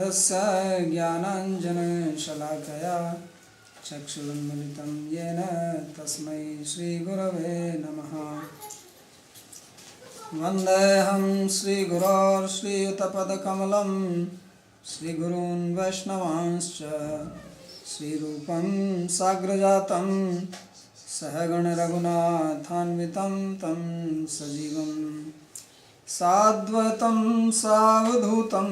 तस्य ज्ञानाञ्जनशलाकया चक्षुरुन्मिलितं येन तस्मै श्रीगुरवे नमः। वन्देऽहं श्रीगुरोर्श्रीयुतपदकमलं श्रीगुरून् वैष्णवांश्च श्रीरूपं साग्रजातं सहगणरघुनाथान्वितं तं सजीवं साद्वैतं सावधूतं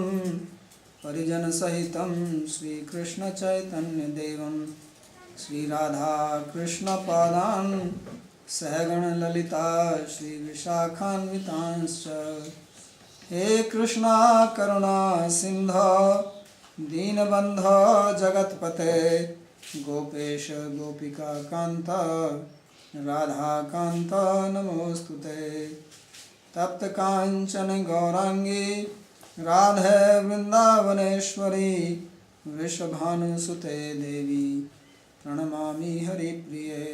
परिजनसहितं श्रीकृष्णचैतन्यदेवं श्रीराधाकृष्णपादान् सहगणललिता श्रीविशाखान्वितांश्च। हे कृष्णा करुणा सिन्धो दीनबन्धो जगत्पते गोपेश गोपिकान्त राधाकान्त नमोऽस्तुते। तप्तकाञ्चन गौराङ्गी राधे वृन्दावनेश्वरी वृषभानुसुते देवी प्रणमामि हरिप्रिये।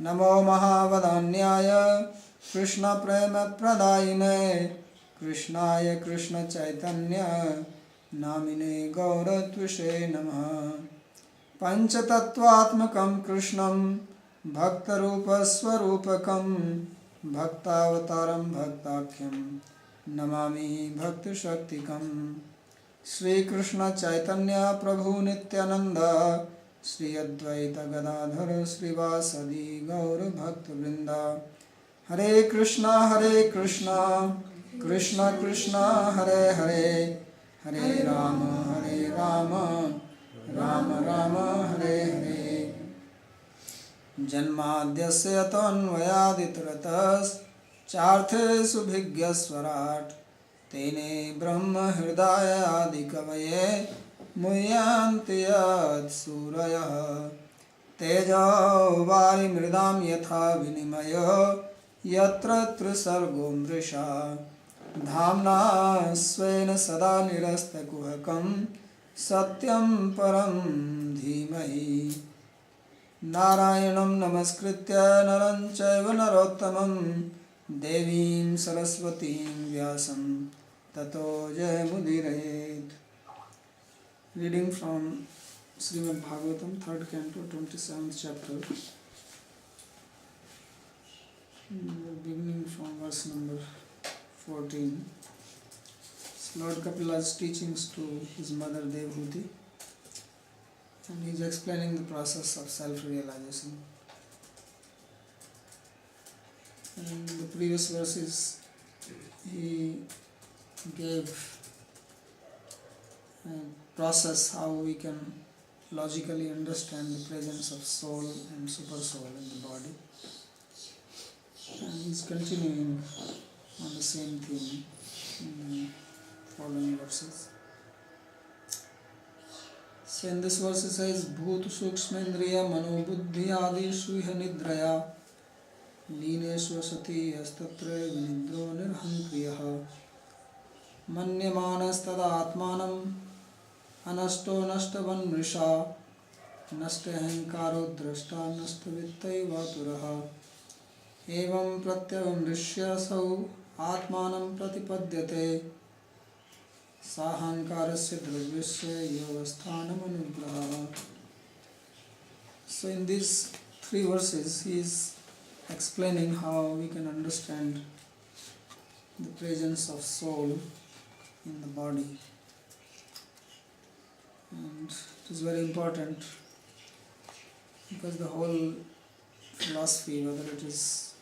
नमो महावदान्याय कृष्णप्रेमप्रदायिने कृष्णाय कृष्णचैतन्य नामिने गौरत्विषे नमः। पञ्चतत्त्वात्मकं कृष्णं भक्तरूपस्वरूपकं भक्तावतारं भक्ताख्यं नमामि भक्तिशक्तिकं। श्रीकृष्ण चैतन्य प्रभु नित्यानंद श्री अद्वैत गदाधर श्रीवासदि गौर भक्तवृंद। हरे कृष्णा कृष्ण कृष्ण हरे हरे हरे राम राम राम हरे हरे। जन्माद्यस्य तोऽन्वयादितरतश्चार्थेषु भिज्ञस्वराट् तेने ब्रह्म हृदय आदिकवये मुह्यन्ति यत्सूरयः। तेजो वारिमृदां यथा विनिमयो यत्र त्रिसर्गो मृषा धाम्ना स्वेन सदा निरस्तकुहकं सत्यं परं धीमहि। नारायणं नमस्कृत्य नरं चैव नरोत्तमं देवीं सरस्वतीं व्यासं ततो जयमुदीरयेत्। Reading from Srimad Bhagavatam, 3rd Canto, 27th chapter, beginning from verse number 14. It's Lord Kapila's teachings to his mother Devhuti, and he is explaining the process of self-realization. In the previous verses, he gave a process how we can logically understand the presence of soul and super soul in the body, and he is continuing on the same theme in the following verses. So in this verse it says, Bhut Sukshmendriya Mano Buddhi Adishu Iha Nidraya Lineshu Sati Astatre Vinidro Nirhantriyaha Manyamanas-tada Atmanam Anasto Nashtavan Mrisha Nashte Ahankaro Drashta Nashtavittay Vaturaha Evam Pratyavam Rishya Sau Atmanam Pratipadyate Sahankarasya Dravyasya Yavasthanam Anugraha. So in these three verses he is explaining how we can understand the presence of soul in the body. And it is very important because the whole philosophy, whether it is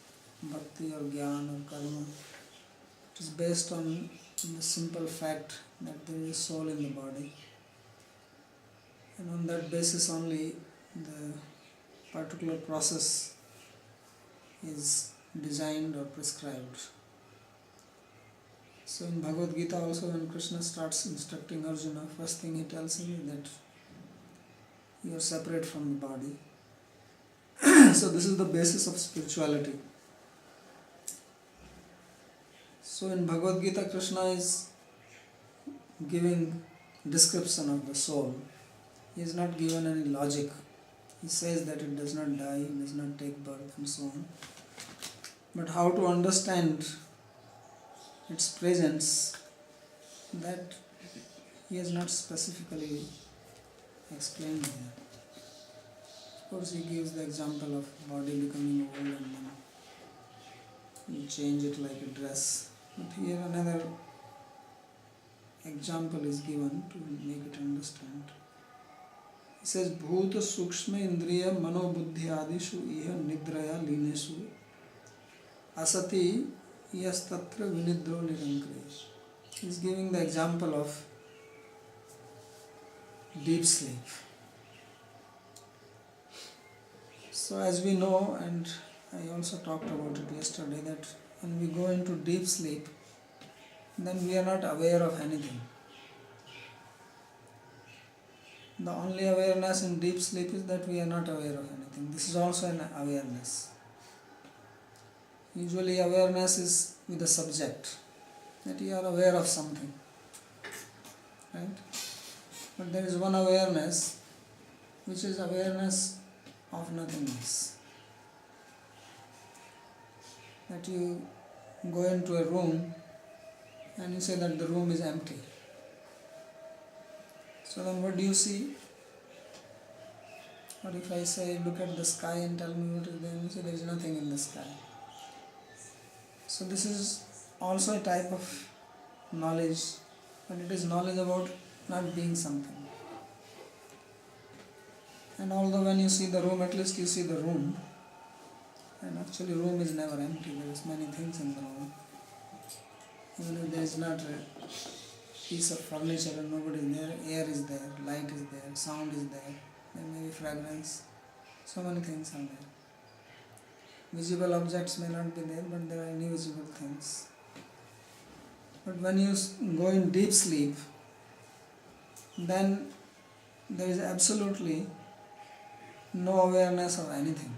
Bhakti or Jnana or Karma, it is based on the simple fact that there is a soul in the body, and on that basis only the particular process is designed or prescribed. So in Bhagavad Gita also, when Krishna starts instructing Arjuna, first thing he tells him is that you are separate from the body. So this is the basis of spirituality. So in Bhagavad Gita, Krishna is giving description of the soul. He is not given any logic. He says that it does not die, it does not take birth and so on. But how to understand its presence, that he has not specifically explained here. Of course, he gives the example of body becoming old and then you change it like a dress. But here another example is given to make it understand. He says, Bhuta Sukshma Indriya Mano Buddhi Adishu Iha Nidraya Linesu Asati Yastatra Vinidro Nirankresh. He is giving the example of deep sleep. So as we know, and I also talked about it yesterday, that when we go into deep sleep, then we are not aware of anything. The only awareness in deep sleep is that we are not aware of anything. This is also an awareness. Usually awareness is with the subject, that you are aware of something, right? But there is one awareness which is awareness of nothingness. That you go into a room and you say that the room is empty. So then what do you see? Or if I say look at the sky and tell me what is there, you say there is nothing in the sky. So this is also a type of knowledge, but it is knowledge about not being something. And although when you see the room, at least you see the room, and actually room is never empty, there is many things in the room. Even if there is not a piece of furniture and nobody is there, air is there, light is there, sound is there, there may be fragrance, so many things are there. Visible objects may not be there, but there are invisible things. But when you go in deep sleep, then there is absolutely no awareness of anything.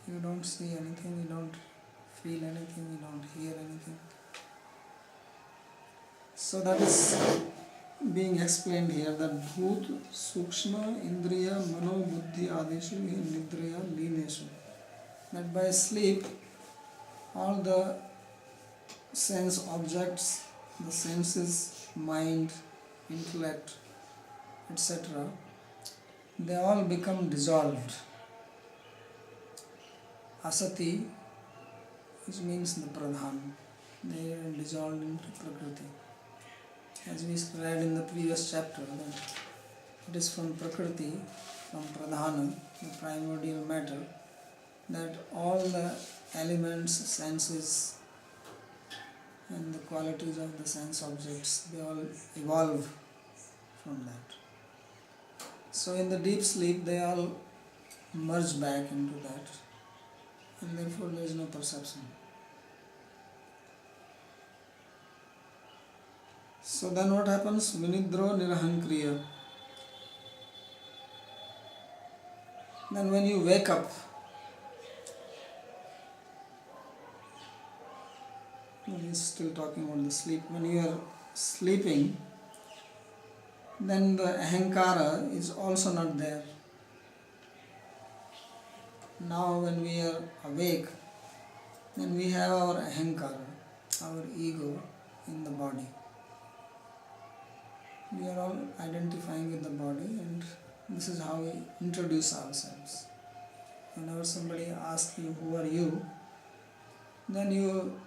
You don't see anything, you don't feel anything, you don't hear anything. So that is being explained here, that Bhut, Sukshma, Indriya, Mano, Buddhi, Adishu, Nidraya, Lineshu. That by sleep, all the sense objects, the senses, mind, intellect, etc., they all become dissolved. Asati, which means the Pradhan, they are dissolved into Prakriti. As we read in the previous chapter, that it is from Prakriti, from Pradhana, the primordial matter, that all the elements, senses, and the qualities of the sense objects, they all evolve from that. So in the deep sleep, they all merge back into that, and therefore there is no perception. So then what happens? Vinidro Nirahankriya. Then when you wake up, he is still talking about the sleep. When you are sleeping, then the ahankara is also not there. Now when we are awake, then we have our ahankara, our ego in the body. We are all identifying with the body, and this is how we introduce ourselves. Whenever somebody asks you, who are you? Then you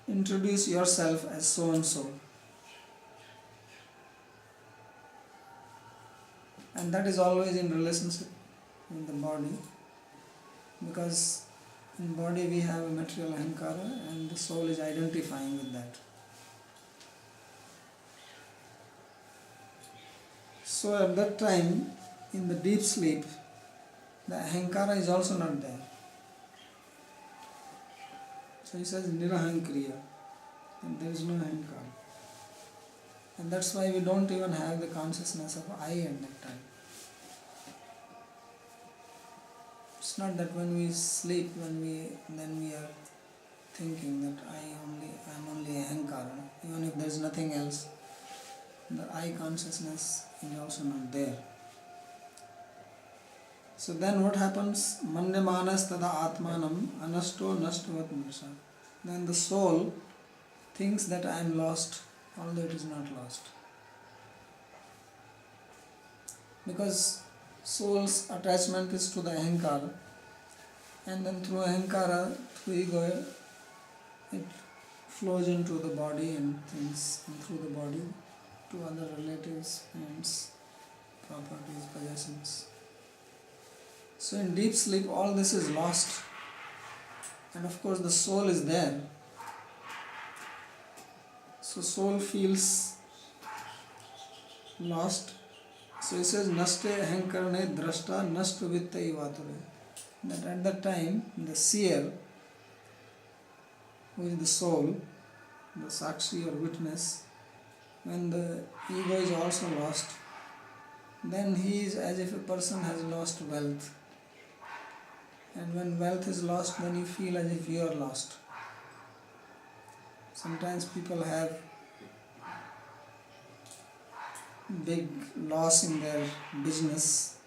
introduce yourself as so and so. And that is always in relationship with the body, because in body we have a material ahankara and the soul is identifying with that. So at that time, in the deep sleep, the ahankara is also not there. So he says nirahankriya, and there is no ahankara. And that's why we don't even have the consciousness of I at that time. It's not that when we sleep, then we are thinking that I am only ahankara. Even if there is nothing else, the I consciousness is also not there. So then what happens? Manyamanas tada atmanam anasto nastvat mursa. Then the soul thinks that I am lost, although it is not lost. Because soul's attachment is to the ahankara, and then through ahankara, through ego, it flows into the body and things, and through the body to other relatives, friends, properties, possessions. So in deep sleep, all this is lost, and of course the soul is there. So soul feels lost. So he says, Naste ahankarane drashta nashta vittai vature. That at that time, the seer, who is the soul, the sakshi or witness, when the ego is also lost, then he is as if a person has lost wealth. And when wealth is lost, then you feel as if you are lost. Sometimes people have big loss in their business,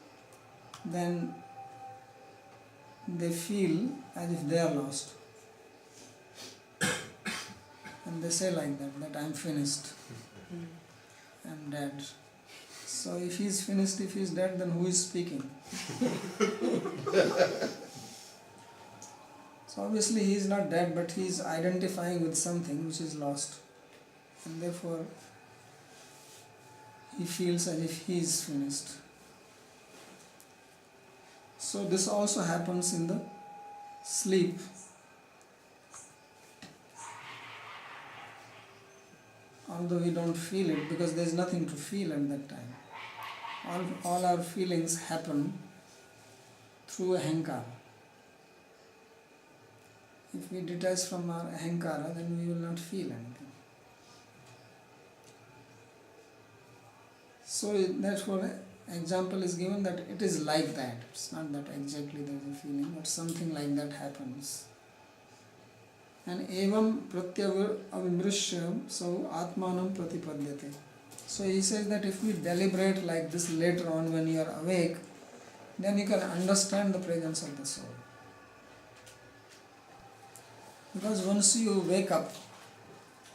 then they feel as if they are lost. And they say like that I am finished, I am dead. So if he is finished, if he is dead, then who is speaking? So obviously he is not dead, but he is identifying with something which is lost. And therefore he feels as if he is finished. So this also happens in the sleep. Although we don't feel it, because there is nothing to feel at that time. All our feelings happen through ahankara. If we detach from our ahankara, then we will not feel anything. So therefore example is given that it is like that. It's not that exactly there is a feeling, but something like that happens. And evam pratyavimrishyam so atmanam pratipadyate. So he says that if we deliberate like this later on when you are awake, then you can understand the presence of the soul. Because once you wake up,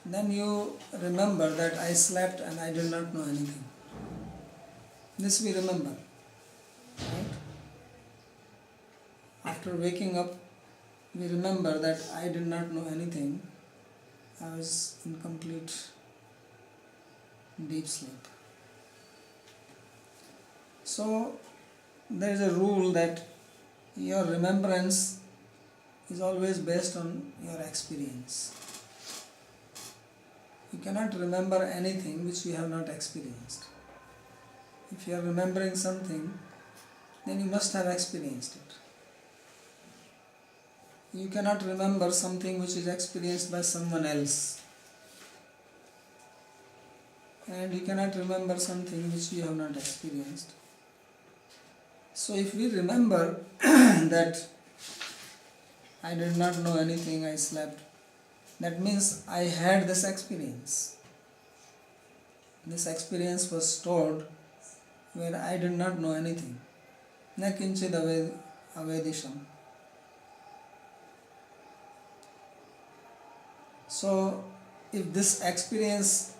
then you remember that I slept and I did not know anything. This we remember, right? After waking up, we remember that I did not know anything. I was in complete deep sleep. So there is a rule that your remembrance is always based on your experience. You cannot remember anything which you have not experienced. If you are remembering something, then you must have experienced it. You cannot remember something which is experienced by someone else. And you cannot remember something which you have not experienced. So if we remember that I did not know anything, I slept, that means I had this experience. This experience was stored where I did not know anything. Na kinchid avedisham. So if this experience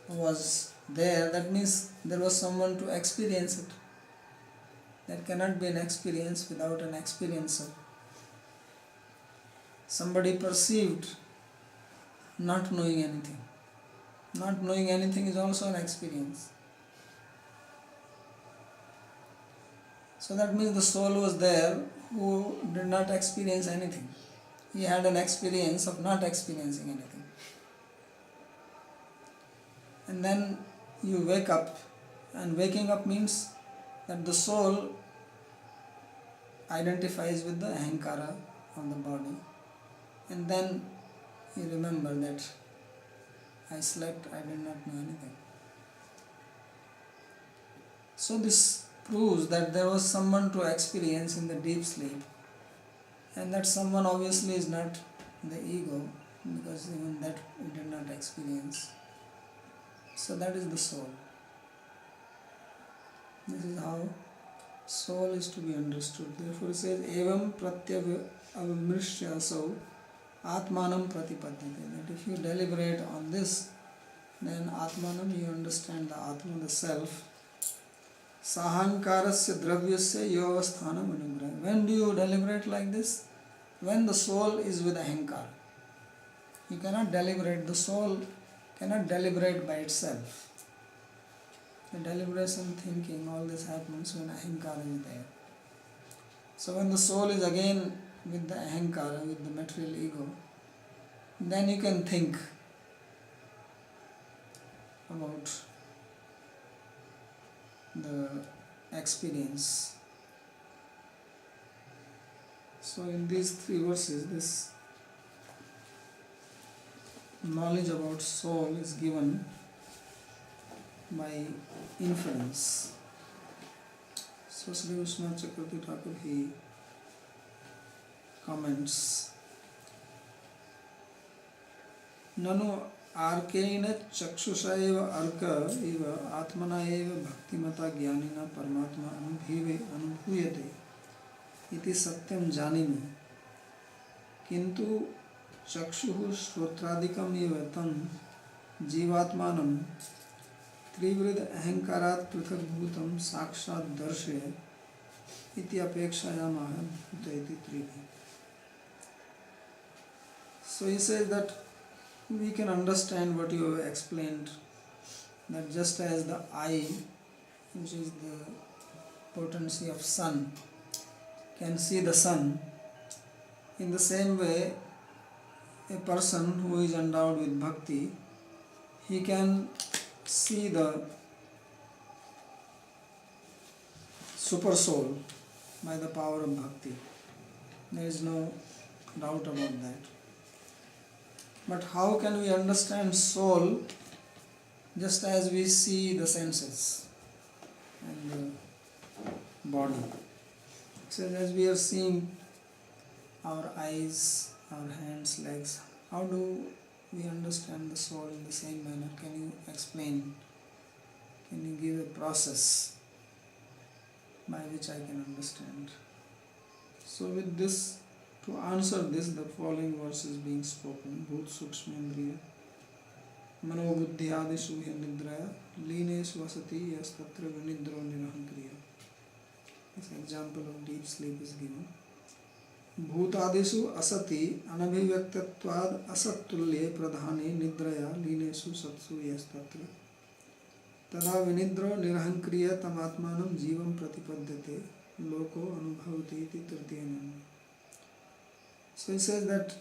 was there, that means there was someone to experience it. There cannot be an experience without an experiencer. Somebody perceived not knowing anything. Not knowing anything is also an experience. So that means the soul was there who did not experience anything. He had an experience of not experiencing anything. And then you wake up, and waking up means that the soul identifies with the ahankara of the body, and then you remember that I slept, I did not know anything. So this proves that there was someone to experience in the deep sleep, and that someone obviously is not the ego, because even that we did not experience. So that is the soul. This is how soul is to be understood. Therefore it says, evam pratyavimrishyasau Atmanam Pratipadyate. That if you deliberate on this, then Atmanam, you understand the Atma, the self. Sahankarasya dravyasya yavasthanam anugrah. When do you deliberate like this? When the soul is with Ahankara. You cannot deliberate, the soul cannot deliberate by itself. The deliberation, thinking, all this happens when Ahankara is there. So when the soul is again with the Ahankara, with the material ego, then you can think about the experience. So in these 3 verses, this knowledge about soul is given by inference. So Sri Vishwanath Chakravarti Thakur, he comments, Nanu arkeina chakshusha eva arka eva atmana eva bhaktimata jnanina paramatma anubhuyate iti satyam janimi kintu chakshuhu shrotradikam eva tam jivatmanam त्रिवृद अहंकारात् पृथक भूतम साक्षात दर्शय इति अपेक्षायामः भूत इति त्रिभि. So he says that we can understand what you have explained, that just as the eye, which is the potency of sun, can see the sun, in the same way a person who is endowed with bhakti, he can see the super soul by the power of bhakti. There is no doubt about that. But how can we understand soul just as we see the senses and the body? So as we are seeing our eyes, our hands, legs, how do we understand the soul in the same manner? Can you explain? Can you give a process by which I can understand? So with this, to answer this, the following verse is being spoken. Bhut sukshmendriya mano buddhi adishu nidraya lineshu vasati yastatra vinidro nirahankriya. This example of deep sleep is given. भूतादिषु असति अनभिव्यक्तत्वाद् असत्तुल्ये प्रधाने निद्रया लीनेषु सत्सु यस्तत्र तदा विनिद्रो निरहंक्रिय तमात्मानं जीवं प्रतिपद्यते लोको अनुभवति इति तृतीयेन. So he says that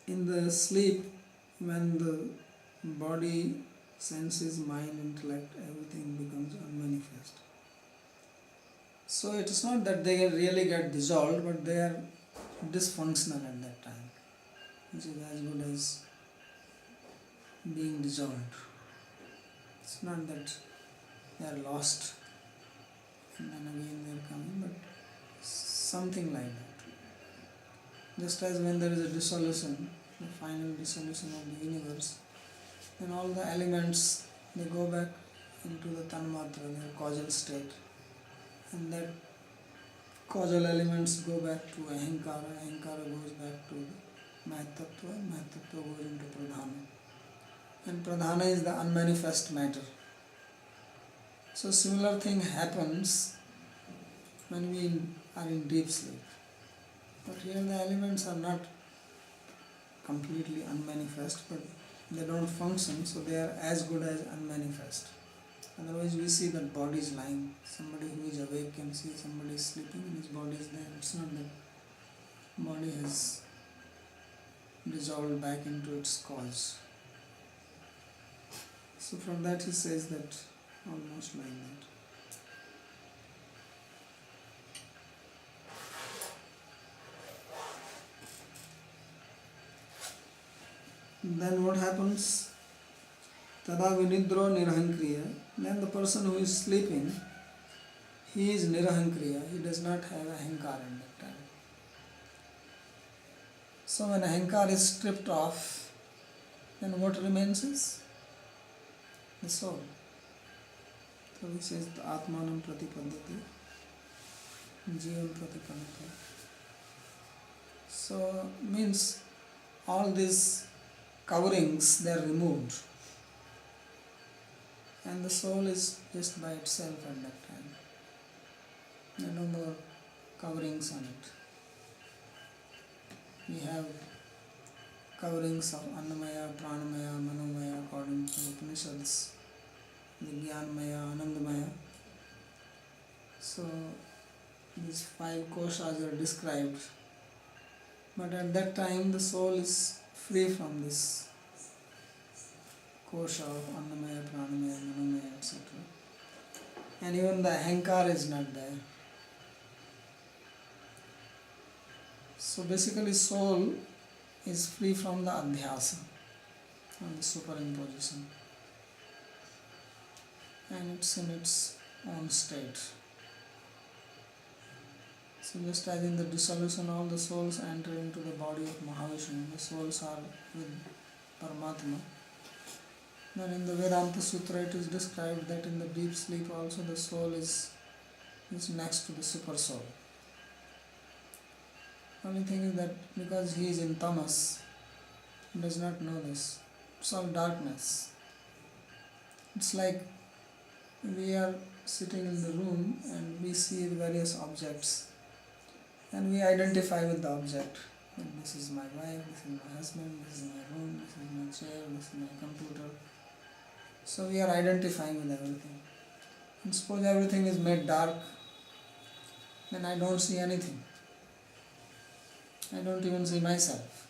in the sleep, when the body, senses, mind, intellect, everything becomes unmanifest. So it is not that they really get dissolved, but they are dysfunctional at that time, which is as good as being dissolved. It's not that they are lost and then again they are coming, but something like that. Just as when there is a dissolution, the final dissolution of the universe, then all the elements, they go back into the tanmatra, their causal state. And that causal elements go back to Ahankara, Ahankara goes back to Mahatattva, and Mahatattva goes into Pradhana. And Pradhana is the unmanifest matter. So similar thing happens when we are in deep sleep. But here the elements are not completely unmanifest, but they don't function, so they are as good as unmanifest. Otherwise we see that body is lying. Somebody who is awake can see somebody is sleeping and his body is there. It's not that body has dissolved back into its cause. So from that he says that almost like that. Then what happens? Tada vinidro nirahankriya. Then the person who is sleeping, he is nirahankriya. He does not have ahankara in that time. So when ahankara is stripped off, then what remains is the soul. So he says atmanam pratipadyate, jivam pratipadyate. So means all these coverings they are removed, and the soul is just by itself at that time. There are no more coverings on it. We have coverings of Annamaya, Pranamaya, Manomaya according to the Upanishads, Vijnanamaya, Anandamaya. So these 5 koshas are described, but at that time the soul is free from this kosha of Annamaya, Pranamaya, Manomaya, etc. And even the ahankar is not there. So basically soul is free from the adhyasa, from the superimposition, and it's in its own state. So just as in the dissolution all the souls enter into the body of Mahavishnu, the souls are with Paramatma. Then in the Vedanta Sutra it is described that in the deep sleep also the soul is next to the super soul. Only thing is that because he is in tamas, he does not know this. It's all darkness. It's like we are sitting in the room and we see various objects and we identify with the object. And this is my wife, this is my husband, this is my room, this is my chair, this is my computer. So we are identifying with everything. And suppose everything is made dark, then I don't see anything. I don't even see myself.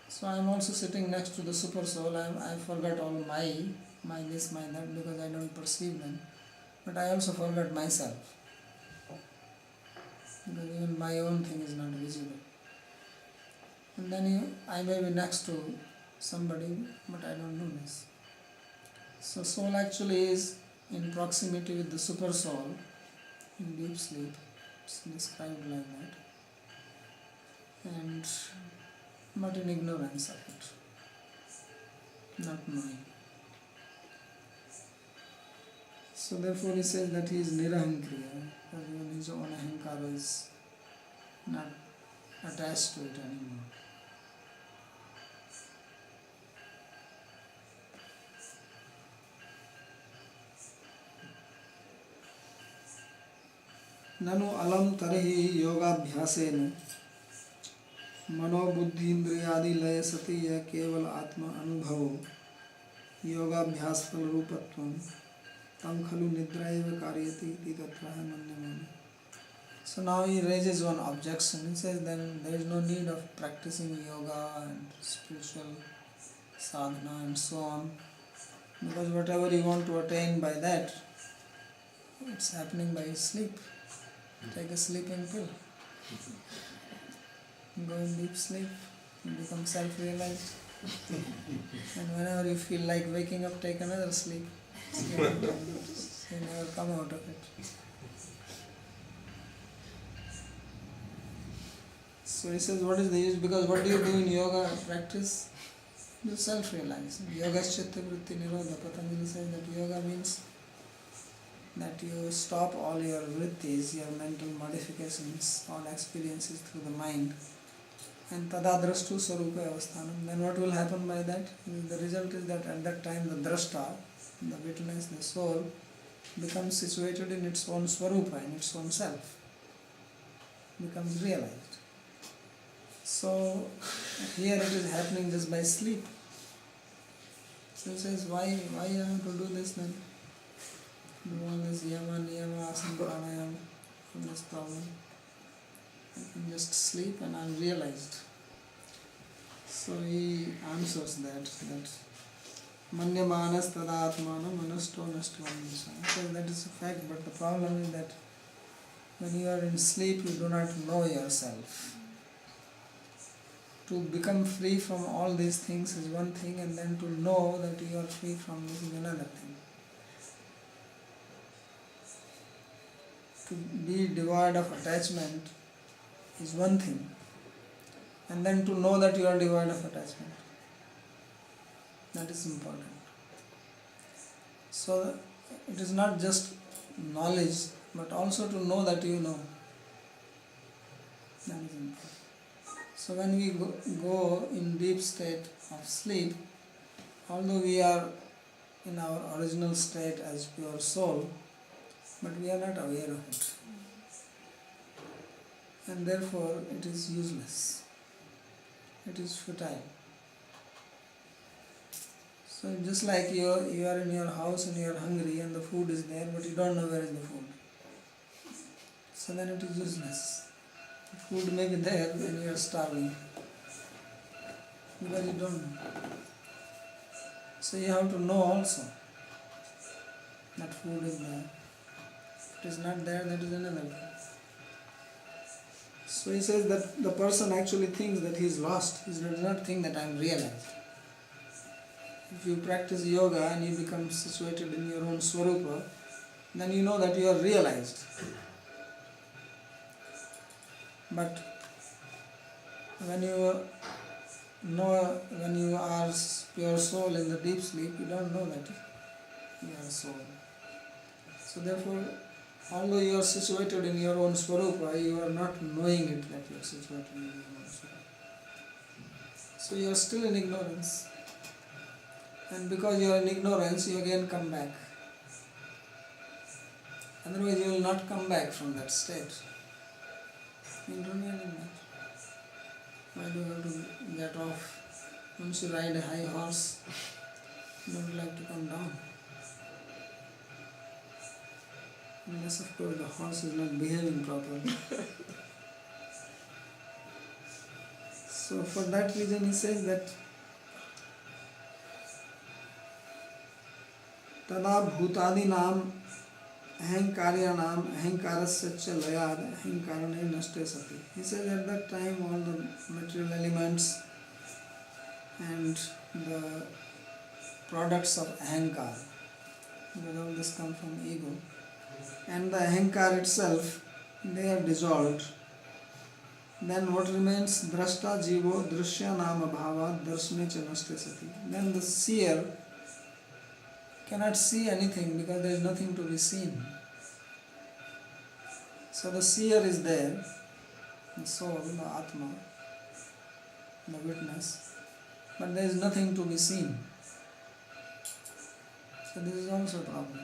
So I am also sitting next to the super soul. I forgot all my this, my that, because I don't perceive them. But I also forgot myself, because even my own thing is not visible. And then I may be next to somebody, but I don't know this. So soul actually is in proximity with the super soul in deep sleep. It's described like that. And but in ignorance of it, not knowing. So therefore he says that he is nirahankriya, that even his own ahankara is not attached to it anymore. Nanu alam tarihi yogabhyasen मनोबुद्धि इंद्रियादि लय सति यह केवल आत्मा अनुभव योगाभ्यास फल रूपत्वं तम खलु निद्रा एव कार्यते इति तत्र है मन्यमाना. So now he raises one objection. He says then there is no need of practicing yoga and spiritual sadhana and so on, because whatever you want to attain by that, it's happening by sleep. Take a sleeping pill. Go in deep sleep, you become self-realized. And whenever you feel like waking up, take another sleep. You never come out of it. So he says, what is the use? Because what do you do in yoga practice? You self-realize. Yoga Chitta Vritti Nirodha. Patanjali says that yoga means that you stop all your vrittis, your mental modifications, all experiences through the mind. And tadadrashtu sarupa avasthanam. Then what will happen by that? The result is that at that time the drashta, the witness, the soul, becomes situated in its own swarupa, in its own self. Becomes realized. So here it is happening just by sleep. So he says, why you have to do this then? Do all this yama, niyama, asana, pranayama from this problem. I can just sleep and I am realized. So he answers that manyamanas tadatmana manasto nastvam. That is a fact, but the problem is that when you are in sleep you do not know yourself. To become free from all these things is one thing, and then to know that you are free from this is another thing. To be devoid of attachment is one thing, and then to know that you are devoid of attachment, that is important. So it is not just knowledge, but also to know that you know. That is important. So when we go in deep state of sleep, although we are in our original state as pure soul, but we are not aware of it. And therefore it is useless. It is futile. So just like you are in your house and you are hungry and the food is there, but you don't know where is the food. So then it is useless. The food may be there and you are starving, because you don't know. So you have to know also that food is there. If it is not there, that is another thing. So he says that the person actually thinks that he is lost. He does not think that I am realized. If you practice yoga and you become situated in your own swarupa, then you know that you are realized. But when you are pure soul in the deep sleep, you don't know that you are soul. So therefore, although you are situated in your own swarupa, you are not knowing it that you are situated in your own swarupa. So you are still in ignorance. And because you are in ignorance, you again come back. Otherwise you will not come back from that state. You don't need that. Why do you have to get off? Once you ride a high horse, you don't like to come down. Unless of course the horse is not behaving properly. So for that reason he says that Tada bhutadinam ahankaryanam ahankarasya cha layad ahankarane naste sati. He says at that time all the material elements and the products of ahankar, because all this come from ego, and the ahankar itself, they are dissolved. Then what remains? Drashta jivo drishya nama bhava darshne cha naste sati. Then the seer cannot see anything because there is nothing to be seen. So the seer is there, the soul, the Atma, the witness, but there is nothing to be seen. So this is also a problem.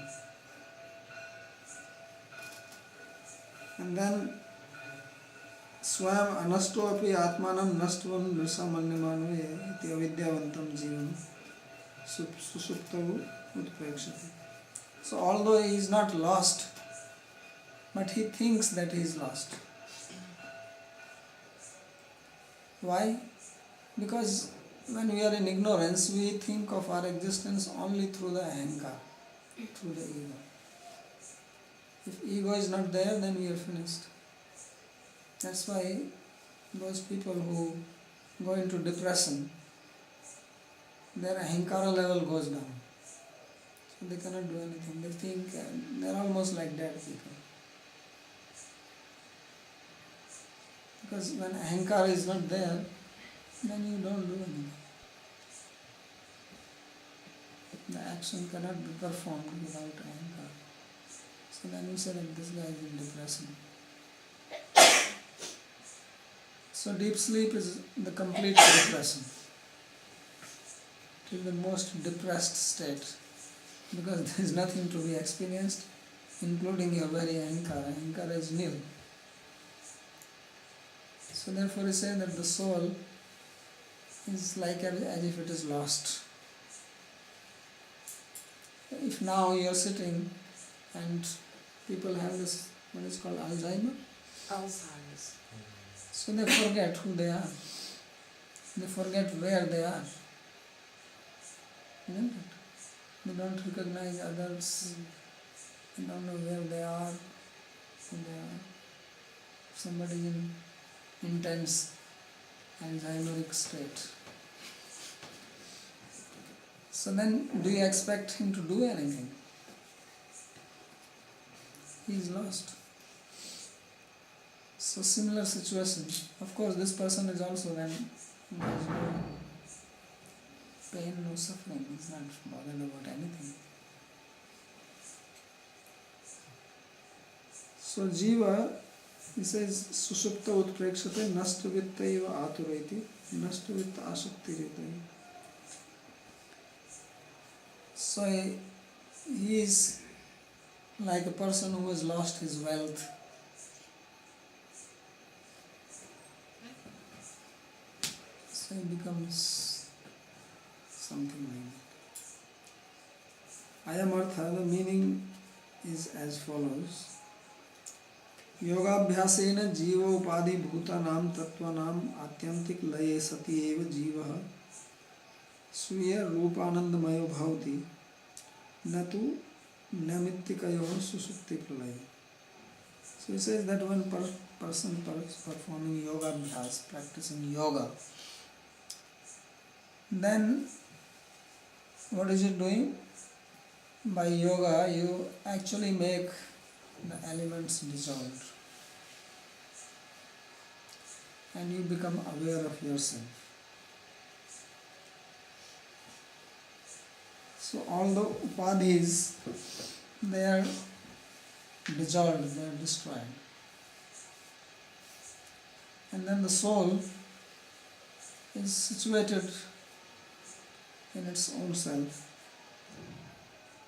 And then Swayam anasto api atmanam nastvam nrisamanyamanu iti avidyavantam jivam susuptavu utprekshati. So although he is not lost, but he thinks that he is lost. Why? Because when we are in ignorance, we think of our existence only through the ahankar, through the ego. If ego is not there, then we are finished. That's why those people who go into depression, their ahankara level goes down. So they cannot do anything. They think they are almost like dead people. Because when ahankara is not there, then you don't do anything. The action cannot be performed without ahankara. So then you say that this guy is in depression. So deep sleep is the complete depression. It is the most depressed state, because there is nothing to be experienced, including your very ahankara. Ahankara is nil. So therefore he says that the soul is like as if it is lost. If now you are sitting and people have this, what is called Alzheimer's. So they forget who they are. They forget where they are. Isn't it? They don't recognize others. They don't know where they are, who they are. Somebody in intense Alzheimeric state. So then, do you expect him to do anything? He is lost. So similar situation. Of course, this person is also then there is no pain, no suffering. He is not bothered about anything. So Jiva He says, Susupta utprekshate nashtavitta eva aturaiti, nashtavitta asaktirita. So he is like a person who has lost his wealth. So he becomes something like that. Ayamartha, the meaning is as follows. Yogabhyasena jiva upadhi bhutanam tattvanam atyantik laye sati eva jiva sviya rupanandamayo bhavati natu namittikayo susupti pralaya. So he says that when person performing yoga abhyas, practicing yoga, then what is it doing? By yoga you actually make the elements dissolved and you become aware of yourself. So all the upadhis, they are dissolved, they are destroyed. And then the soul is situated in its own self,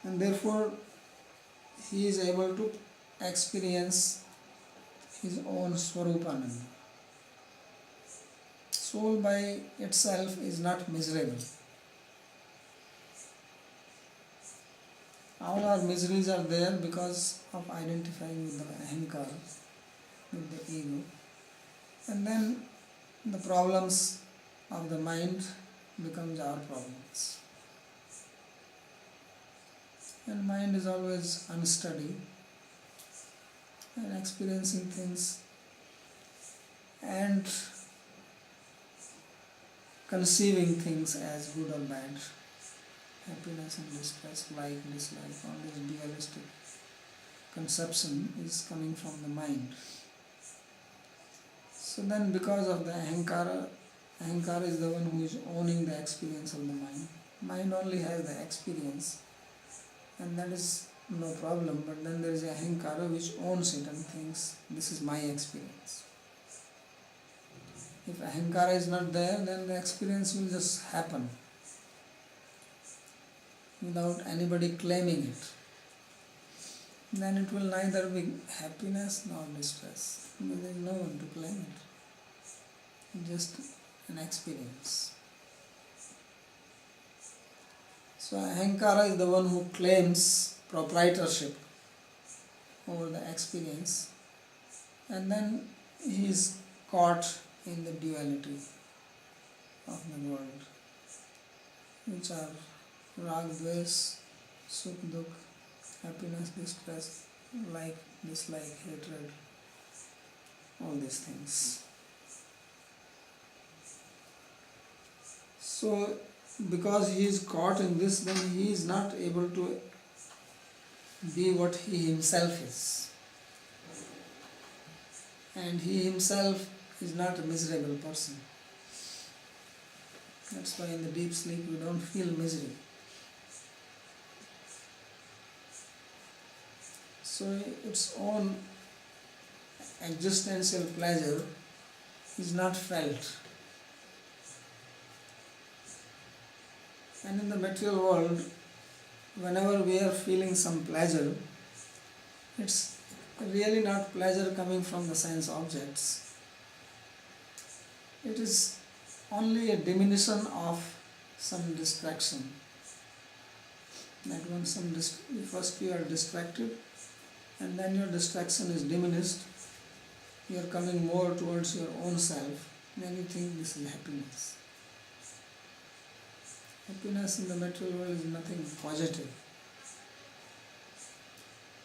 and therefore he is able to experience his own Swarupananda. Soul by itself is not miserable. All our miseries are there because of identifying with the ahankara, with the ego. And then the problems of the mind becomes our problems. And mind is always unsteady and experiencing things and conceiving things as good or bad, happiness and distress, like, dislike, all this dualistic conception is coming from the mind. So then because of the ahankara is the one who is owning the experience of the mind. Mind only has the experience and that is no problem, but then there is a ahankara which owns it and thinks this is my experience. If ahankara is not there, then the experience will just happen without anybody claiming it. Then it will neither be happiness nor distress. There is no one to claim it. It's just an experience. So ahankara is the one who claims proprietorship over the experience, and then he is caught in the duality of the world, which are rag, dvesh, sukh, dukh, happiness, distress, like, dislike, hatred, all these things. So because he is caught in this, then he is not able to be what he himself is. And he himself is not a miserable person. That's why in the deep sleep we don't feel misery. So its own existential pleasure is not felt. And in the material world, whenever we are feeling some pleasure, it's really not pleasure coming from the sense objects. It is only a diminution of some distraction. That when first you are distracted, and then your distraction is diminished, you are coming more towards your own self, then you think this is happiness. Happiness in the material world is nothing positive.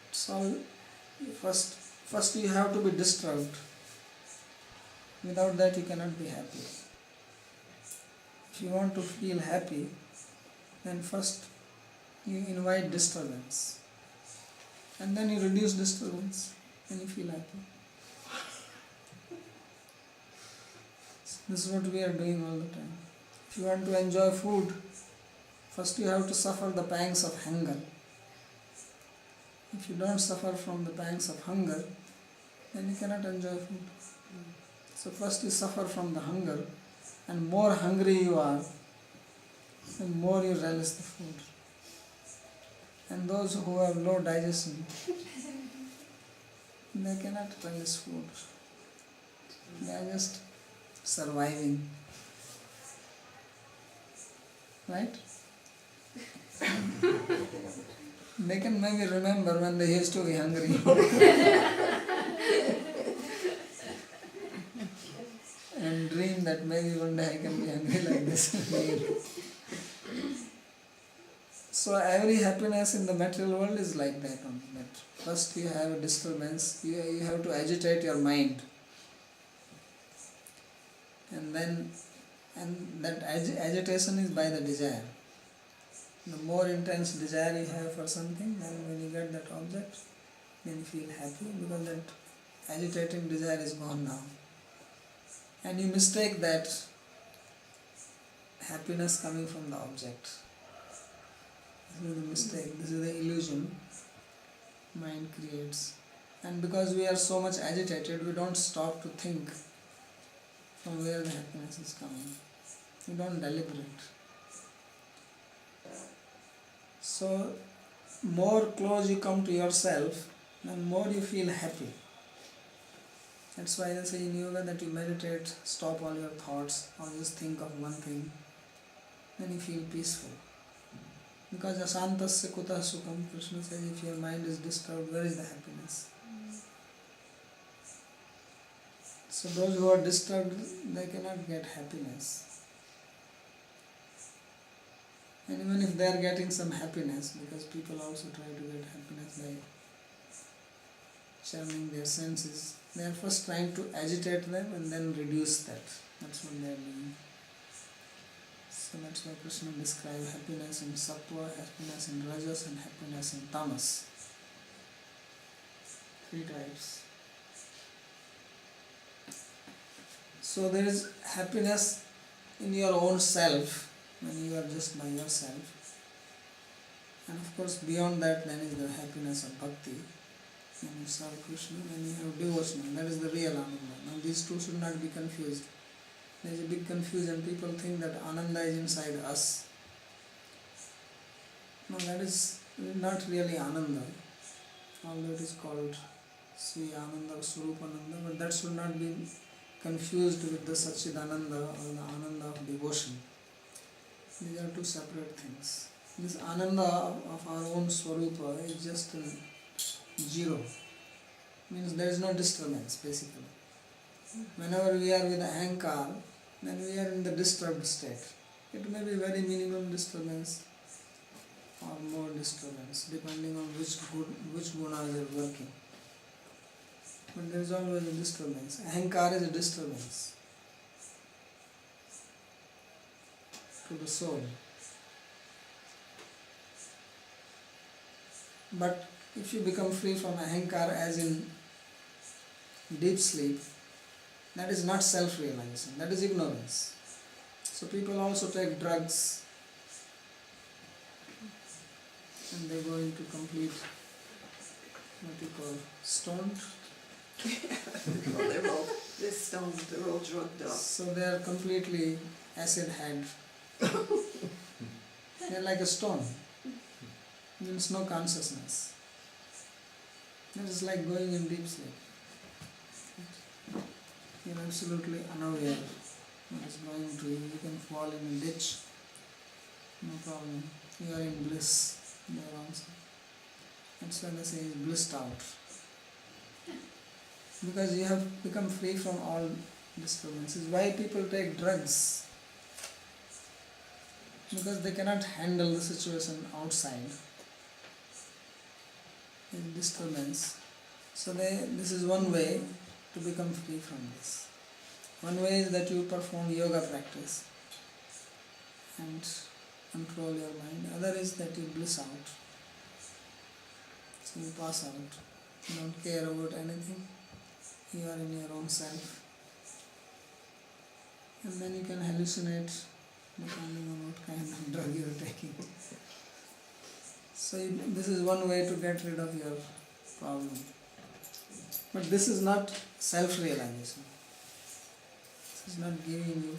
It's all first you have to be disturbed. Without that you cannot be happy. If you want to feel happy, then first you invite disturbance. And then you reduce disturbance and you feel happy. This is what we are doing all the time. If you want to enjoy food, first you have to suffer the pangs of hunger. If you don't suffer from the pangs of hunger, then you cannot enjoy food. So first you suffer from the hunger, and more hungry you are, the more you relish the food. And those who have low digestion, they cannot relish food. They are just surviving. Right? They can maybe remember when they used to be hungry. And dream that maybe one day I can be hungry like this. So every happiness in the material world is like that only. That first you have a disturbance, you have to agitate your mind. And that agitation is by the desire. The more intense desire you have for something, then when you get that object, then you feel happy because that agitating desire is gone now. And you mistake that happiness coming from the object. This is the mistake, this is the illusion mind creates. And because we are so much agitated, we don't stop to think from where the happiness is coming. We don't deliberate. So, more close you come to yourself, then more you feel happy. That's why they say in yoga that you meditate, stop all your thoughts, or just think of one thing, then you feel peaceful. Because asantasya kutah sukham, Krishna says, if your mind is disturbed, where is the happiness? So those who are disturbed, they cannot get happiness. And even if they are getting some happiness, because people also try to get happiness by charming their senses, they are first trying to agitate them and then reduce that. That's what they are doing. So that's why Krishna describes happiness in sattva, happiness in rajas, and happiness in tamas. 3 types. So there is happiness in your own self, when you are just by yourself. And of course beyond that then is the happiness of bhakti. When you serve Krishna, when you have devotion, that is the real ananda. Now these two should not be confused. There is a big confusion. People think that ananda is inside us. No, that is not really ananda. Although it is called Sri Ananda or Swarupananda, but that should not be confused with the Satchidananda or the ananda of devotion. These are two separate things. This ananda of our own Swarupa is just zero. Means there is no disturbance basically. Whenever we are with ahankar, then we are in the disturbed state. It may be very minimum disturbance or more disturbance depending on which guna you are working. But there is always a disturbance. Ahankar is a disturbance to the soul. But if you become free from ahankar as in deep sleep, that is not self-realization, that is ignorance. So people also take drugs and they go into complete, what you call, stoned. Well, they're stoned, they're all drugged up. So they are completely acid head. They are like a stone. There is no consciousness. That is like going in deep sleep. You are absolutely unaware what is going to you. You can fall in a ditch, no problem. You are in bliss there also. That's why they say is blissed out. Because you have become free from all disturbances. Why people take drugs? Because they cannot handle the situation outside. In disturbance. So this is one way to become free from this. One way is that you perform yoga practice and control your mind. Other is that you bliss out. So you pass out. You don't care about anything. You are in your own self. And then you can hallucinate depending on what kind of drug you are taking. So this is one way to get rid of your problem. But this is not self-realization. This is not giving you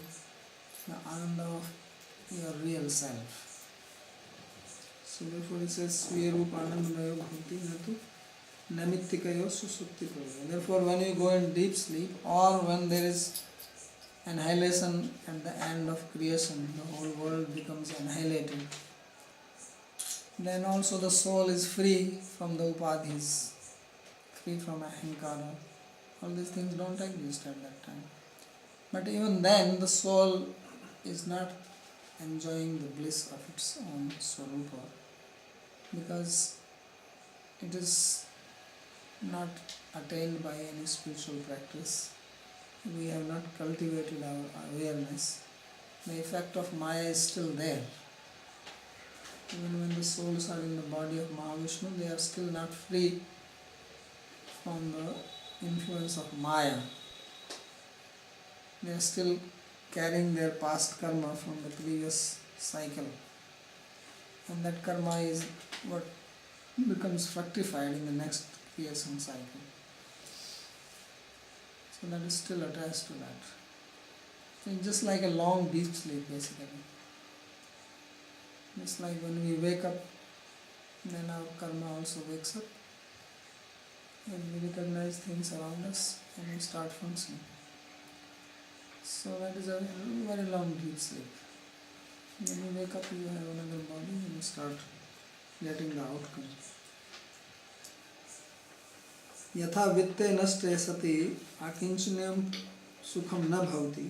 the ananda of your real self. So therefore it says Sviyarup Anandamayo Bhakti Natu Namittikayo Susupti Pralaya. Therefore when you go in deep sleep or when there is annihilation at the end of creation, the whole world becomes annihilated, then also the soul is free from the upadhis, free from ahankara. All these things don't exist at that time. But even then the soul is not enjoying the bliss of its own swarupa, because it is not attained by any spiritual practice. We have not cultivated our awareness. The effect of Maya is still there. Even when the souls are in the body of Mahavishnu, they are still not free from the influence of Maya. They are still carrying their past karma from the previous cycle. And that karma is what becomes fructified in the next creation cycle. So that is still attached to that. So it's just like a long deep sleep basically. Just like when we wake up, then our karma also wakes up and we recognize things around us and we start functioning. So that is a very long deep sleep. When you wake up, you have another body and you start getting the outcome. यथा वित्ते नष्टे सति आकिंचन्यं सुखं न भवति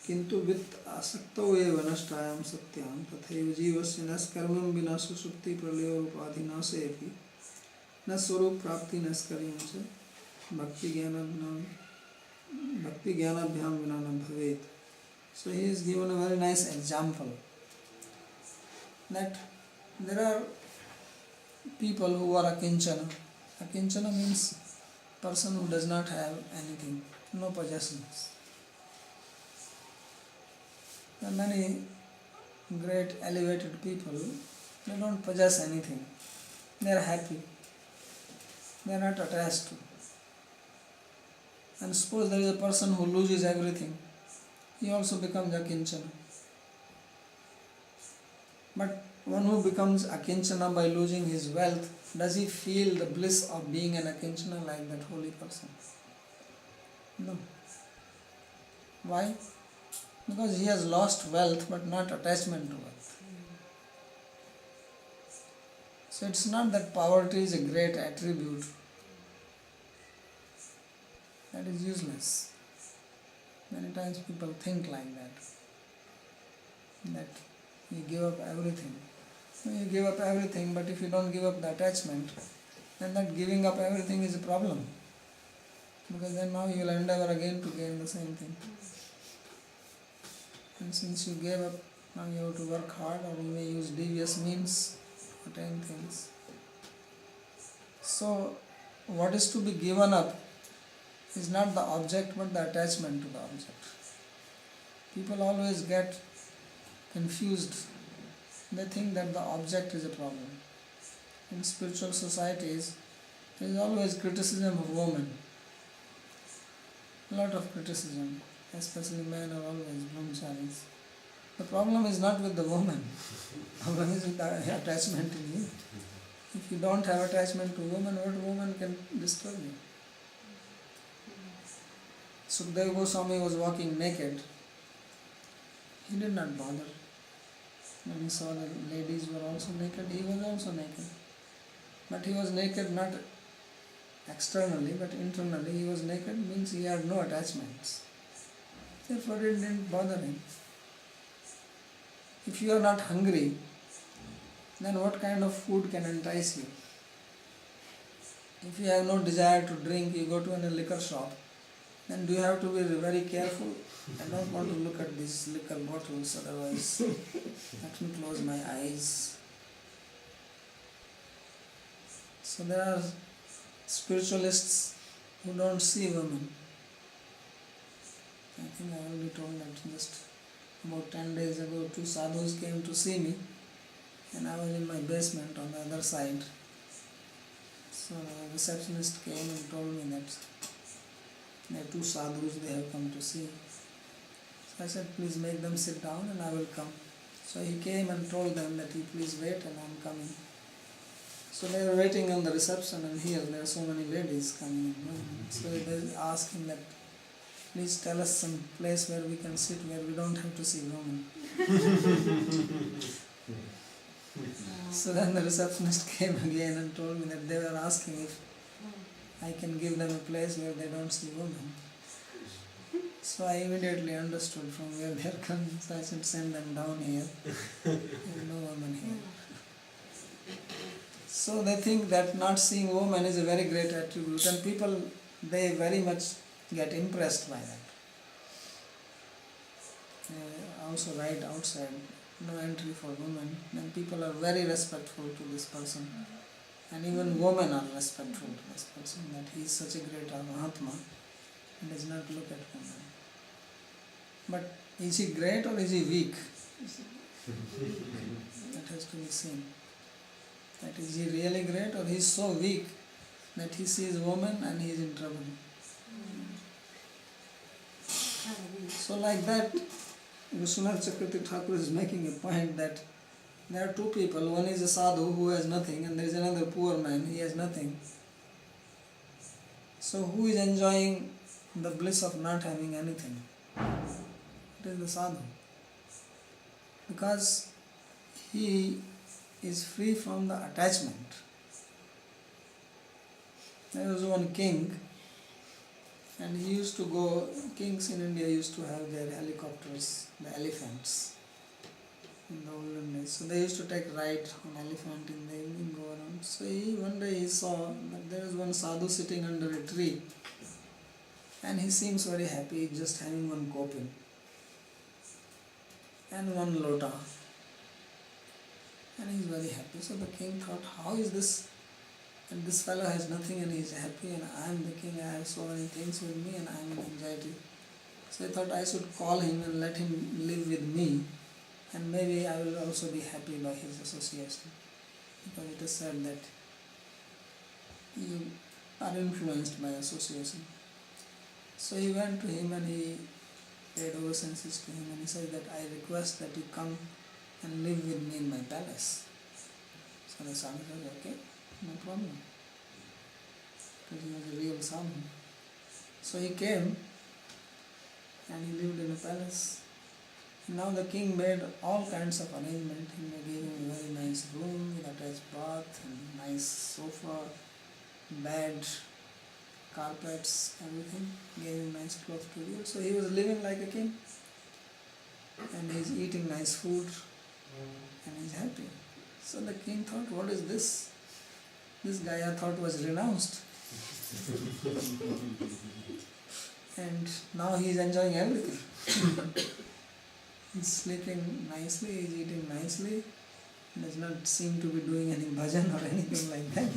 किंतु वित्त आसक्तौ एव नष्टायां सत्यां तथैव जीवस्य नष्कर्मं विना सुषुप्ति प्रलयोपाधिनाशेऽपि न स्वरूप प्राप्ति नष्कर्यं च भक्ति ज्ञानाभ्याम विना न भवेत्. So he is given a very nice example that there are people who are akinchana. Akinchana means person who does not have anything, no possessions. There are many great elevated people, they don't possess anything. They are happy. They are not attached to. And suppose there is a person who loses everything, he also becomes akinchana. But one who becomes akinchana by losing his wealth, does he feel the bliss of being an akinchana like that holy person? No. Why? Because he has lost wealth but not attachment to wealth. So it's not that poverty is a great attribute. That is useless. Many times people think like that you give up everything. You give up everything, but if you don't give up the attachment, then that giving up everything is a problem. Because then now you will endeavor again to gain the same thing. And since you gave up, now you have to work hard, or you may use devious means to attain things. So what is to be given up is not the object but the attachment to the object. People always get confused. They think that the object is a problem. In spiritual societies, there is always criticism of women. A lot of criticism, especially men are always brahmacharis. The problem is not with the woman. The problem is with the attachment in you. If you don't have attachment to woman, what woman can disturb you? Sukadeva Goswami was walking naked. He did not bother. When he saw the ladies were also naked, he was also naked. But he was naked not externally, but internally. He was naked means he had no attachments. Therefore it didn't bother him. If you are not hungry, then what kind of food can entice you? If you have no desire to drink, you go to a liquor shop, then do you have to be very careful? I don't want to look at these liquor bottles, otherwise let me close my eyes. So there are spiritualists who don't see women. I think I already told that just about 10 days ago 2 sadhus came to see me and I was in my basement on the other side. So So the receptionist came and told me that there are two sadhus they have come to see. So I said, please make them sit down and I will come. So he came and told them that you please wait and I am coming. So they were waiting on the reception, and here there are so many ladies coming and going. So they asked him that, please tell us some place where we can sit where we don't have to see women. So then the receptionist came again and told me that they were asking if I can give them a place where they don't see women. So I immediately understood from where they are coming. So I said, send them down here. There are no women here. So they think that not seeing women is a very great attribute, and people, they very much get impressed by that. They also write outside, no entry for women, then people are very respectful to this person. And even women are respectful to this person, that he is such a great Mahatma and does not look at women. But is he great or is he weak? That has to be seen. That is he really great or he is so weak that he sees woman and he is in trouble. So like that, Vishwanath Chakravarti Thakur is making a point that there are two people, one is a sadhu who has nothing and there is another poor man, he has nothing. So who is enjoying the bliss of not having anything? It is the sadhu. Because he is free from the attachment. There was one king, and he used to go, kings in India used to have their helicopters, the elephants, in the olden days. So they used to take ride on elephant in the evening, go around. So one day he saw that there is one sadhu sitting under a tree, and he seems very happy, just having one kopin and one lota. And he is very happy. So the king thought, how is this? And this fellow has nothing and he is happy, and I am the king, I have so many things with me and I am in anxiety. So I thought I should call him and let him live with me, and maybe I will also be happy by his association. Because it is said that you are influenced by association. So he went to him and he paid obeisances to him, and he said that I request that you come and live with me in my palace. So the sadhu said, okay, no problem. Because he was a real sadhu. So he came and he lived in a palace. And now the king made all kinds of arrangement. He gave him a very nice room with attached bath and nice sofa, bed, carpets, everything. Gave him nice clothes to wear. So he was living like a king. And he's eating nice food. And he's happy. So the king thought, what is this? This guy I thought was renounced. And now he's enjoying everything. He's sleeping nicely, he's eating nicely, does not seem to be doing any bhajan or anything like that.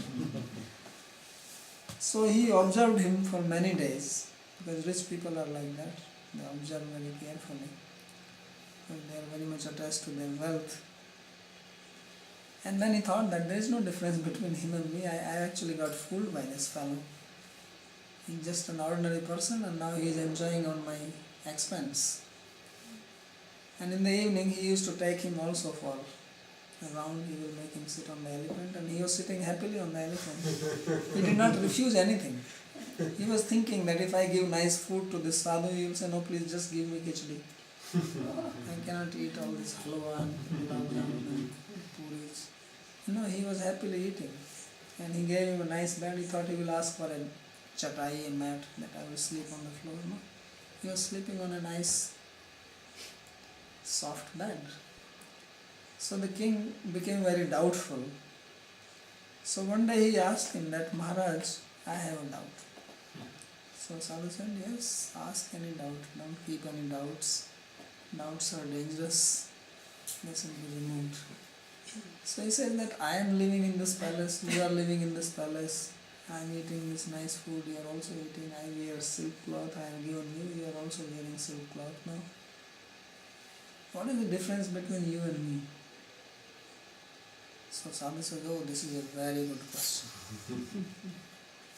So he observed him for many days, because rich people are like that. They observe very carefully. But they are very much attached to their wealth. And then he thought that there is no difference between him and me. I actually got fooled by this fellow. He's just an ordinary person and now he is enjoying on my expense. And in the evening he used to take him also for a round. He will make him sit on the elephant, and he was sitting happily on the elephant. He did not refuse anything. He was thinking that if I give nice food to this sadhu, he will say, no, please just give me khichdi. I cannot eat all this halwa and gulab jamun and puris. He was happily eating. And he gave him a nice bed. He thought he will ask for a chatai, a mat, that I will sleep on the floor. No, he was sleeping on a nice, soft bed. So the king became very doubtful. So one day he asked him that, Maharaj, I have a doubt. So Sadhu said, yes, ask any doubt. Don't keep any doubts. Doubts are dangerous. They should be removed. So he said that I am living in this palace, you are living in this palace, I am eating this nice food, you are also eating, I wear silk cloth, I have given you, you are also wearing silk cloth now. What is the difference between you and me? So Sadhu says, oh, this is a very good question.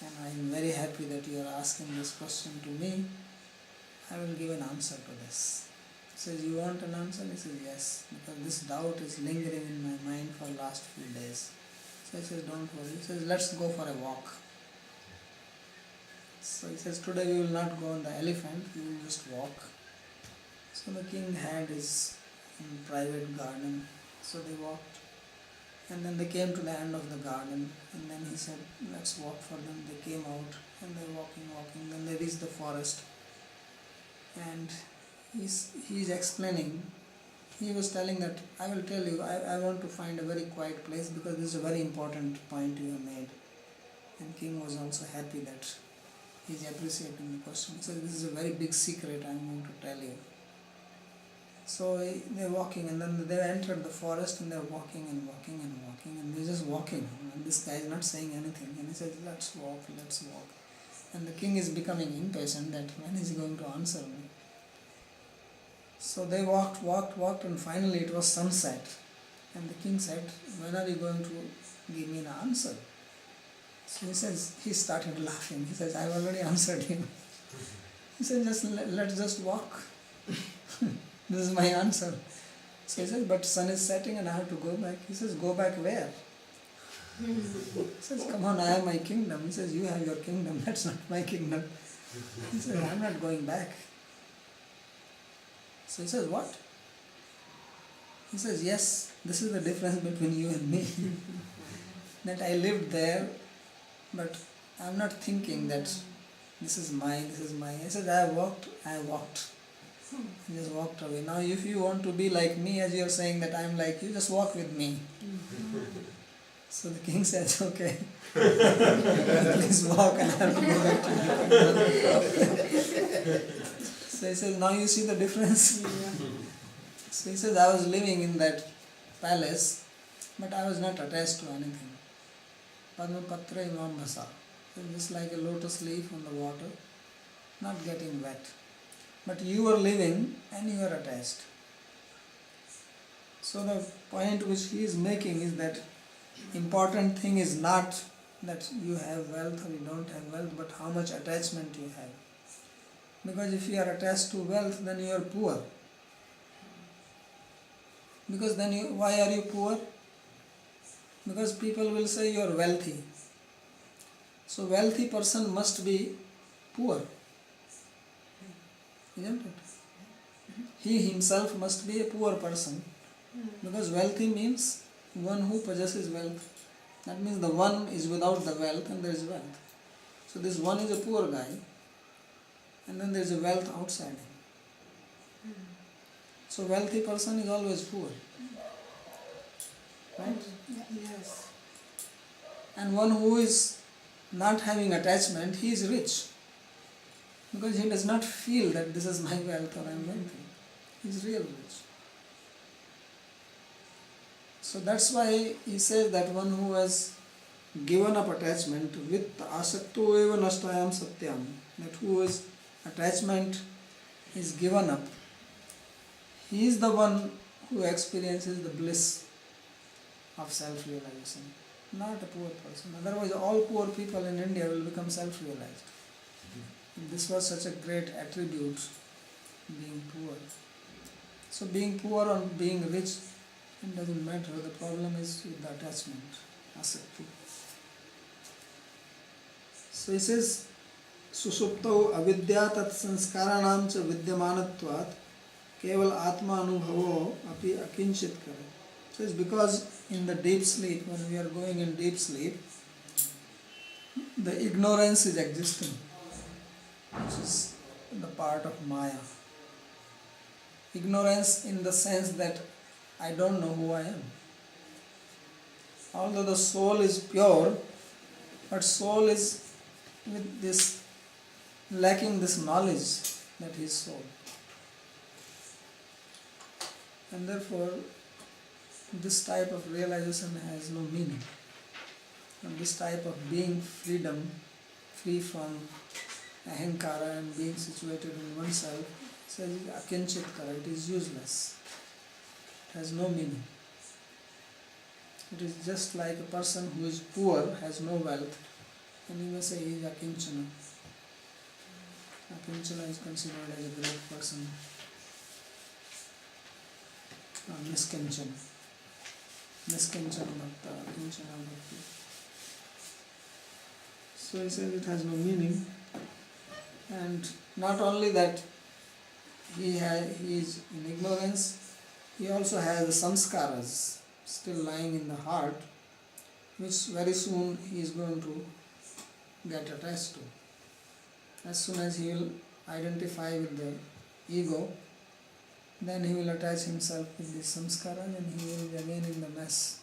And I am very happy that you are asking this question to me. I will give an answer to this. He says, you want an answer? He says, yes, because this doubt is lingering in my mind for the last few days. So he says, don't worry. He says, let's go for a walk. So he says, today we will not go on the elephant, we will just walk. So the king had his private garden, so they walked. And then they came to the end of the garden, and then he said, let's walk for them. They came out, and they're walking, then they reached the forest. And he's explaining, he was telling that, I will tell you, I want to find a very quiet place because this is a very important point you have made. And king was also happy that he's appreciating the question. He said, this is a very big secret I'm going to tell you. So they're walking, and then they entered the forest, and they're walking, and they're just walking. And this guy is not saying anything. And he says, let's walk. And the king is becoming impatient that when is he going to answer me? So they walked, and finally it was sunset. And the king said, when are you going to give me an answer? So he started laughing. He says, I've already answered him. He said, let's just walk. This is my answer. So he says, but sun is setting and I have to go back. He says, go back where? He says, come on, I have my kingdom. He says, you have your kingdom, that's not my kingdom. He says, I'm not going back. So he says, what? He says, yes, this is the difference between you and me. That I lived there, but I'm not thinking that this is mine. He says, I walked. He just walked away. Now if you want to be like me, as you are saying that I am like you, just walk with me. So the king says, okay, please walk and I have to go back to you. So he says, now you see the difference? So he says, I was living in that palace, but I was not attached to anything. Padma patra imam bhasa. Just like a lotus leaf on the water, not getting wet. But you are living and you are attached. So the point which he is making is that important thing is not that you have wealth or you don't have wealth, but how much attachment you have. Because if you are attached to wealth, then you are poor. Because then why are you poor? Because people will say you are wealthy. So wealthy person must be poor. Isn't it? He himself must be a poor person. Because wealthy means one who possesses wealth. That means the one is without the wealth and there is wealth. So this one is a poor guy and then there is a wealth outside him. So wealthy person is always poor. Right? Yes. And one who is not having attachment, he is rich. Because he does not feel that this is my wealth or I am wealthy. He is real rich. So that's why he says that one who has given up attachment with asakto eva nashtayam satyam, that whose attachment is given up, he is the one who experiences the bliss of self-realization, not a poor person. Otherwise all poor people in India will become self-realized. This was such a great attribute, being poor. So being poor or being rich, it doesn't matter. The problem is with the attachment, asakti. So he says, susuptau avidya tat sanskaranam cha vidyamanatvat keval atma anubhavo api akinchit kare. So it's because in the deep sleep, when we are going in deep sleep, the ignorance is existing, which is the part of Maya. Ignorance in the sense that I don't know who I am. Although the soul is pure, but soul is with this, lacking this knowledge that he is soul. And therefore, this type of realization has no meaning. And this type of being freedom, free from ahankara and being situated in oneself, says akinchit kara, it is useless. It has no meaning. It is just like a person who is poor, has no wealth, and you may say he is a kinchana. A kinchana is considered as a great person. Miskinchana. Miskinchana bhakta, kinchana bhakti. So he says it has no meaning. And not only that, he is in ignorance, he also has the samskaras still lying in the heart, which very soon he is going to get attached to. As soon as he will identify with the ego, then he will attach himself with the samskara and he will be again in the mess.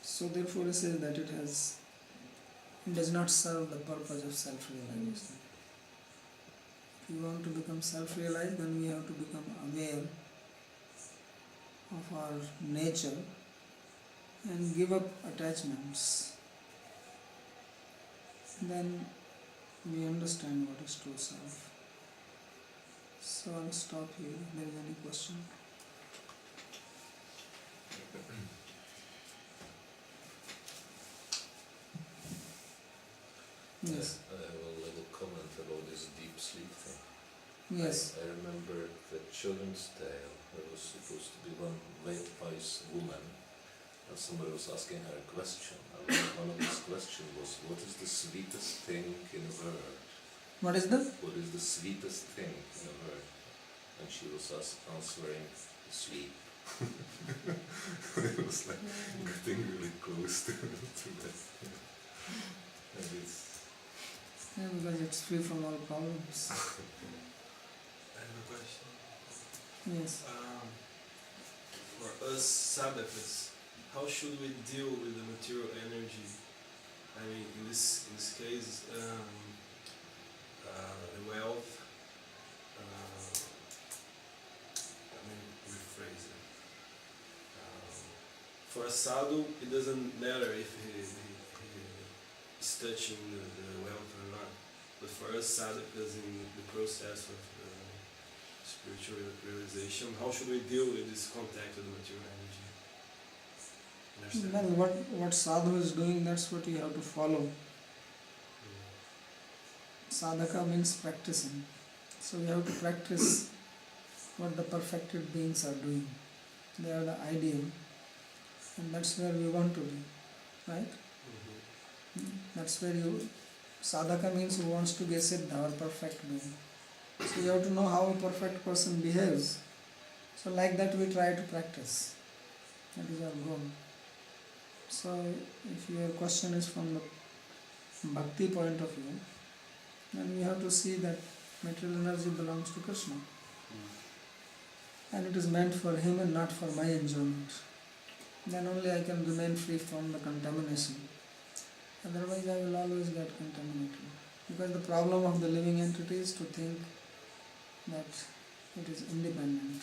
So therefore he says that it does not serve the purpose of self-realization. If we want to become self-realized, then we have to become aware of our nature and give up attachments. Then we understand what is true self. So I'll stop here. If there is any question. Yes. I have a little comment about this deep sleep thing. Yes. I remember the children's tale. There was supposed to be one wise woman, and somebody was asking her a question. And one of his questions was, "What is the sweetest thing in the world?" What is the? What is the sweetest thing in the world? And she was answering, sleep. It was like getting really close to that. And it's Yeah, because it's free from all problems. I have a question. Yes. For us sadhakas, how should we deal with the material energy? I mean, in this case, the wealth. Let me rephrase it. For a sadhu, it doesn't matter if he is touching the wealth or not. But for us sadhakas in the process of spiritual realization, how should we deal with this contact with the material energy? Understand? Well, what sadhu is doing, that's what you have to follow. Sadhaka means practicing. So you have to practice what the perfected beings are doing. They are the ideal. And that's where we want to be. Right? That's where sadhaka means who wants to be a siddha or perfect being. So you have to know how a perfect person behaves. So like that we try to practice. That is our goal. So if your question is from the bhakti point of view, then we have to see that material energy belongs to Krishna. And it is meant for him and not for my enjoyment. Then only I can remain free from the contamination. Otherwise I will always get contaminated. Because the problem of the living entity is to think that it is independent.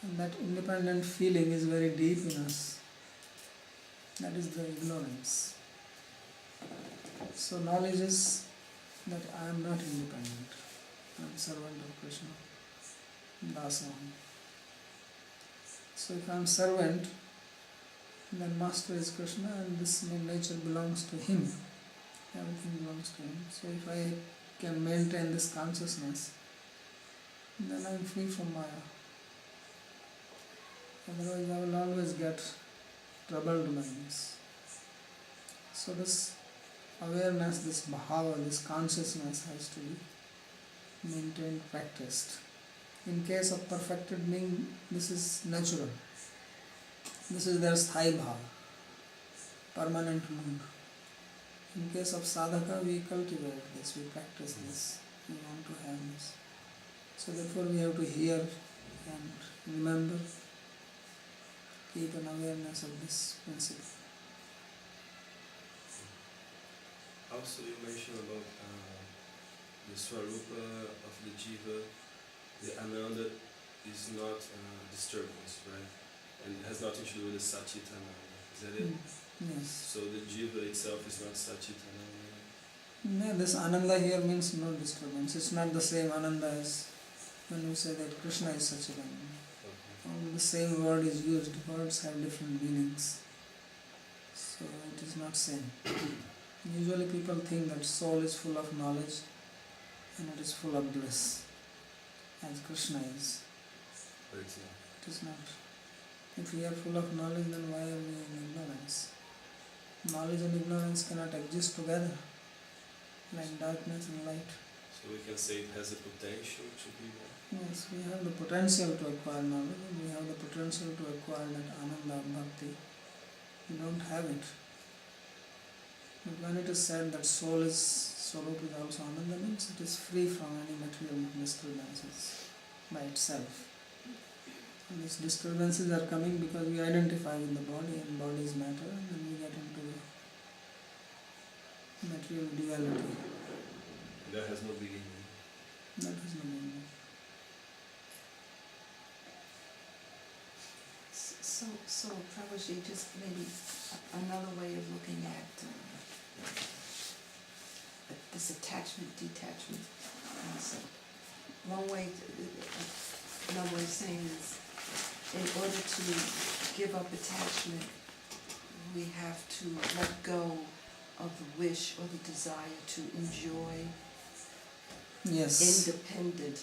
And that independent feeling is very deep in us. That is the ignorance. So knowledge is that I am not independent. I am servant of Krishna. Dasa. So if I am servant, then master is Krishna and this nature belongs to him. Everything belongs to him. So if I can maintain this consciousness, then I am free from Maya. Otherwise I will always get troubled by this. So this awareness, this bhava, this consciousness has to be maintained, practiced. In case of perfected being, this is natural. This is their sthai bhava, permanent mood. In case of sadhaka, we cultivate this, we practice this, we want to have this. So therefore we have to hear and remember, keep an awareness of this principle. Also, you mentioned about the swarupa of the jiva, the ananda is not disturbance, right? And it has nothing to do with the satchitananda. Is that it? Yes. So the jiva itself is not satchitananda. No, this ananda here means no disturbance. It's not the same ananda as when we say that Krishna is Satchitananda. Okay. the same word is used, words have different meanings. So it is not same. Usually people think that soul is full of knowledge and it is full of bliss, as Krishna is. But it's not. It is not. If we are full of knowledge, then why are we in ignorance? Knowledge and ignorance cannot exist together, like darkness and light. So we can say it has a potential to be there. Yes, we have the potential to acquire knowledge, and we have the potential to acquire that ananda of bhakti. We don't have it. But when it is said that soul is, Swarup is also ananda, means it is free from any material disturbances by itself. And these disturbances are coming because we identify with the body, and body is matter, and then we get into the material duality. That has no beginning. That is no meaning. So Prabhuji, just maybe another way of looking at this attachment, detachment concept. One way, another way of saying is, in order to give up attachment, we have to let go of the wish or the desire to enjoy Yes. independent,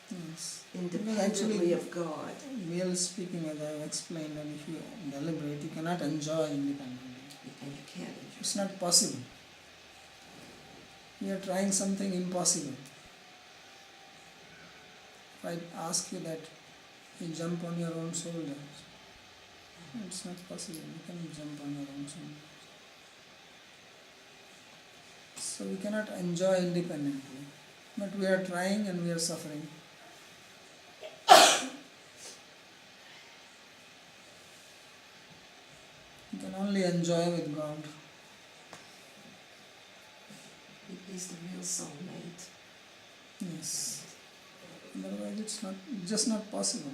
Yes. independently of God. Real speaking, as I have explained, that if you deliberate, you cannot enjoy independently. And you can't enjoy. It's not possible. You are trying something impossible. If I ask you that you jump on your own shoulders, it's not possible. You cannot jump on your own shoulders. So we cannot enjoy independently. But we are trying and we are suffering. You can only enjoy with God. He's the real soulmate. Yes. Otherwise it's just not possible.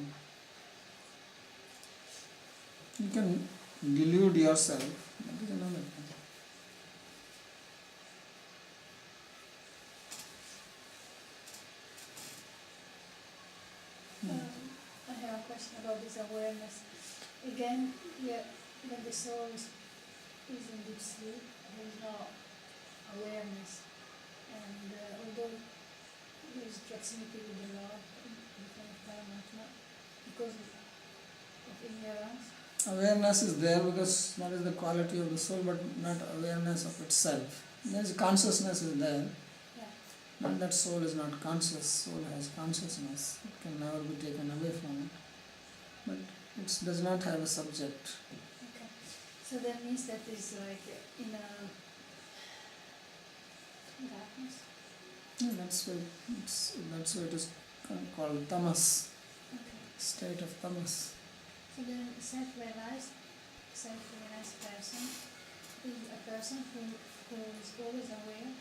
You can delude yourself. That is another thing. I have a question about this awareness. Again, when the soul is in deep sleep, there is no awareness. And although there is proximity with the Lord, because of ignorance. Awareness is there because that is the quality of the soul, but not awareness of itself. There is consciousness is there. Yeah. Not that soul is not conscious. Soul has consciousness. It can never be taken away from it. But it does not have a subject. Okay. So that means that is like in a darkness. Yeah, that's why it is called tamas, Okay. state of tamas. So then self-realized person is a person who is always aware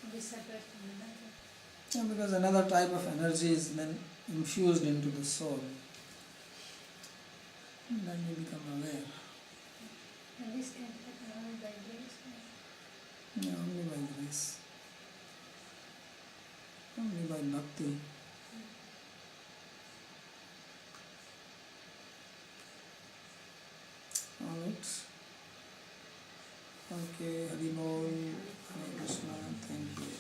and is separate from the matter. Yeah, because another type of energy is then infused into the soul. And then you become aware. And this can happen only by grace. Yeah, only by grace. Only by bhakti. Alright. Okay, Hari Bol, Hare Krishna, thank you.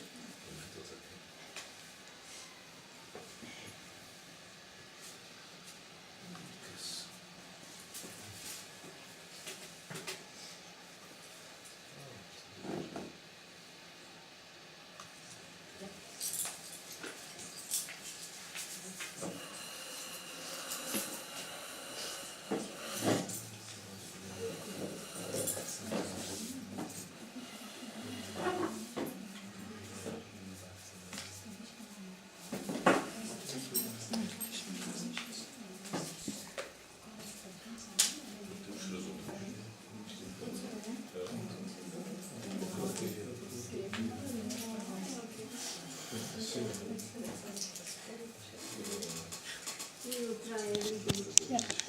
Yeah.